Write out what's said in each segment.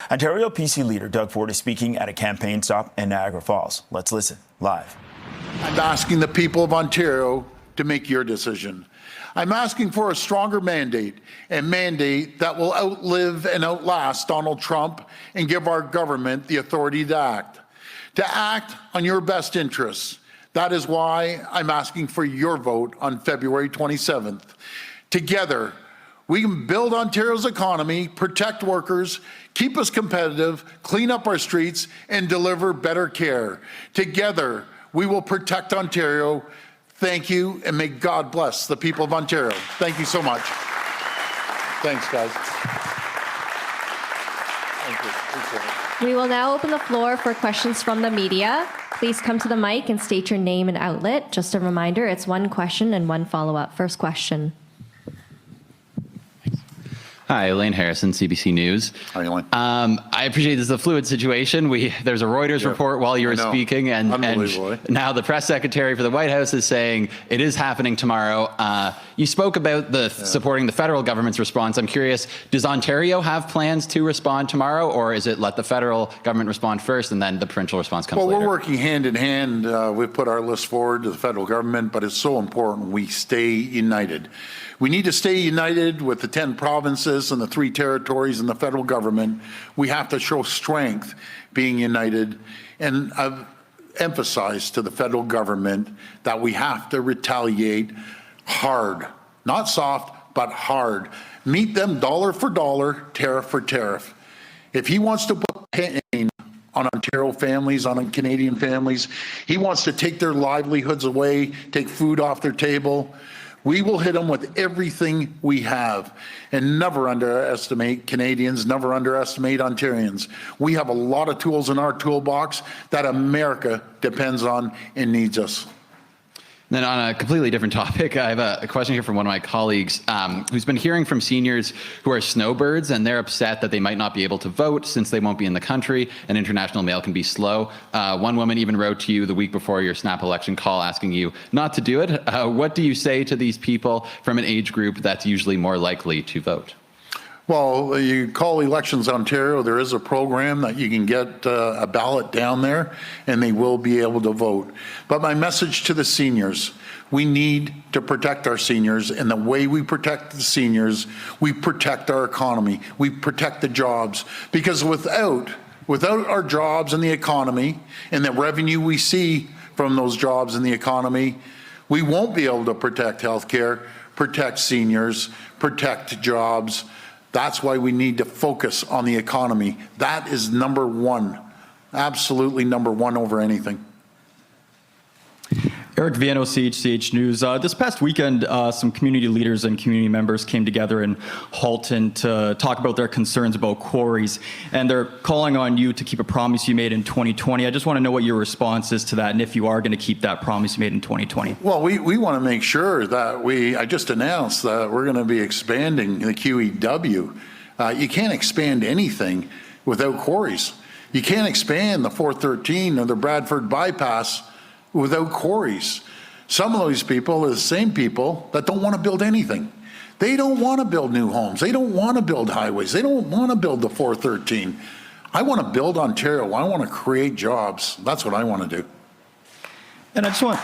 Ontario PC leader Doug Ford is speaking at a campaign stop in Niagara Falls. Let's listen live. I'm asking the people of Ontario to make your decision. I'm asking for a stronger mandate, a mandate that will outlive and outlast Donald Trump and give our government the authority to act on your best interests. That is why I'm asking for your vote on February 27th. Together, we can build Ontario's economy, protect workers, keep us competitive, clean up our streets, and deliver better care. Together, we will protect Ontario. Thank you, and may God bless the people of Ontario. Thank you so much. Thanks, guys. Thank you. Appreciate it. We will now open the floor for questions from the media. Please come to the mic and state your name and outlet. Just a reminder, it's one question and one follow-up. First question. Hi, Elaine Harrison, CBC News. Hi, Elaine. I appreciate this is a fluid situation. There's a Reuters report while you were speaking, and now the press secretary for the White House is saying it is happening tomorrow. You spoke about supporting the federal government's response. I'm curious, does Ontario have plans to respond tomorrow, or is it let the federal government respond first and then the provincial response comes later? Well, we're working hand in hand. We've put our list forward to the federal government, but it's so important we stay united. We need to stay united with the 10 provinces and the 3 territories and the federal government. We have to show strength being united. And I've emphasized to the federal government that we have to retaliate hard, not soft, but hard. Meet them dollar for dollar, tariff for tariff. If he wants to put pain on Ontario families, on Canadian families, he wants to take their livelihoods away, take food off their table, we will hit them with everything we have. And never underestimate Canadians, never underestimate Ontarians. We have a lot of tools in our toolbox that America depends on and needs us. Then on a completely different topic, I have a question here from one of my colleagues who's been hearing from seniors who are snowbirds, and they're upset that they might not be able to vote since they won't be in the country and international mail can be slow. One woman even wrote to you the week before your snap election call asking you not to do it. What do you say to these people from an age group that's usually more likely to vote? Well, you call Elections Ontario, there is a program that you can get a ballot down there and they will be able to vote. But my message to the seniors, we need to protect our seniors, and the way we protect the seniors, we protect our economy, we protect the jobs, because without our jobs and the economy and the revenue we see from those jobs and the economy, we won't be able to protect healthcare, protect seniors, protect jobs. That's why we need to focus on the economy. That is number one, absolutely number one over anything. Eric Viano, CHCH News. This past weekend, some community leaders and community members came together in Halton to talk about their concerns about quarries, and they're calling on you to keep a promise you made in 2020. I just want to know what your response is to that, and if you are going to keep that promise you made in 2020. Well, we want to make sure that I just announced that we're going to be expanding the QEW. You can't expand anything without quarries. You can't expand the 413 or the Bradford bypass without quarries. Some of those people are the same people that don't want to build anything. They don't want to build new homes. They don't want to build highways. They don't want to build the 413. I want to build Ontario. I want to create jobs. That's what I want to do. And I just want...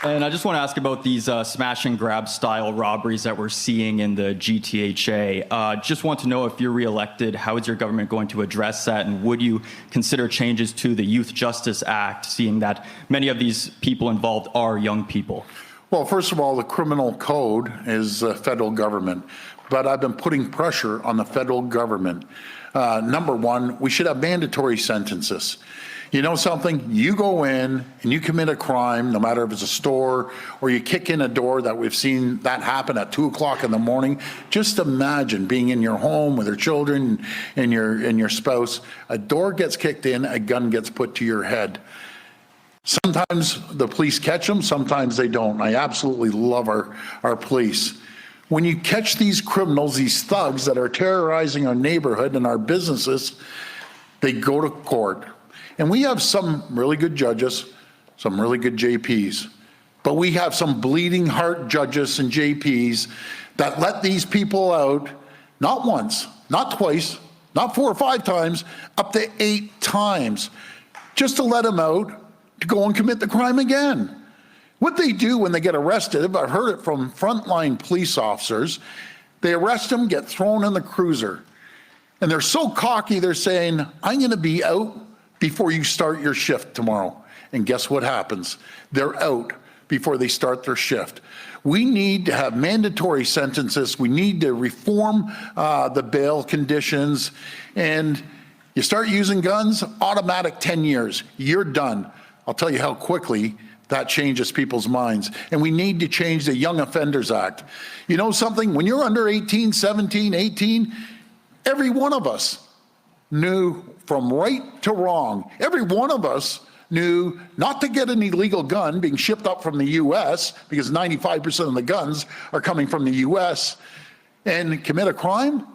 And I just want to ask about these smash and grab style robberies that we're seeing in the GTHA. Just want to know, if you're reelected, how is your government going to address that? And would you consider changes to the Youth Justice Act, seeing that many of these people involved are young people? Well, first of all, the criminal code is the federal government, but I've been putting pressure on the federal government. Number one, we should have mandatory sentences. You know something? You go in and you commit a crime, no matter if it's a store or you kick in a door, that we've seen that happen at 2 o'clock in the morning. Just imagine being in your home with your children and your spouse. A door gets kicked in, a gun gets put to your head. Sometimes the police catch them, sometimes they don't. I absolutely love our police. When you catch these criminals, these thugs that are terrorizing our neighborhood and our businesses, they go to court. And we have some really good judges, some really good JPs. But we have some bleeding heart judges and JPs that let these people out, not once, not twice, not 4 or 5 times, up to 8 times, just to let them out to go and commit the crime again. What they do when they get arrested, I've heard it from frontline police officers, they arrest them, get thrown in the cruiser. And they're so cocky, they're saying, I'm going to be out before you start your shift tomorrow. And guess what happens? They're out before they start their shift. We need to have mandatory sentences. We need to reform the bail conditions. And you start using guns, automatic 10 years. You're done. I'll tell you how quickly that changes people's minds. And we need to change the Young Offenders Act. You know something? When you're under 18, 17, 18, every one of us knew from right to wrong. Every one of us knew not to get an illegal gun being shipped up from the U.S., because 95% of the guns are coming from the U.S., and commit a crime.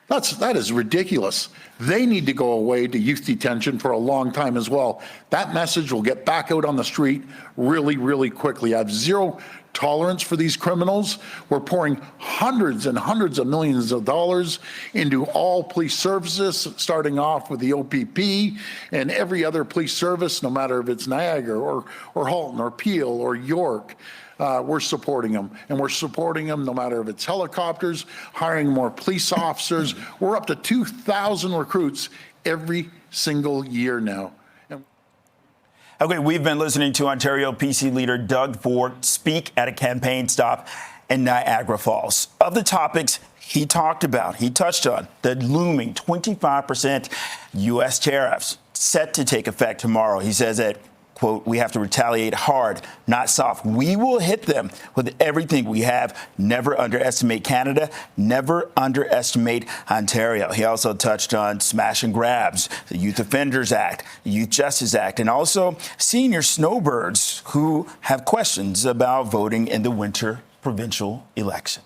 That is ridiculous. They need to go away to youth detention for a long time as well. That message will get back out on the street really, really quickly. I have zero tolerance for these criminals. We're pouring hundreds and hundreds of millions of dollars into all police services, starting off with the OPP and every other police service, no matter if it's Niagara or Halton or Peel or York. We're supporting them, and we're supporting them no matter if it's helicopters, hiring more police officers. We're up to 2,000 recruits every single year now. Okay, we've been listening to Ontario PC leader Doug Ford speak at a campaign stop in Niagara Falls. Of the topics he talked about, he touched on the looming 25% U.S. tariffs set to take effect tomorrow. He says that, quote, we have to retaliate hard, not soft. We will hit them with everything we have. Never underestimate Canada. Never underestimate Ontario. He also touched on smash and grabs, the Youth Offenders Act, the Youth Justice Act, and also senior snowbirds who have questions about voting in the winter provincial election.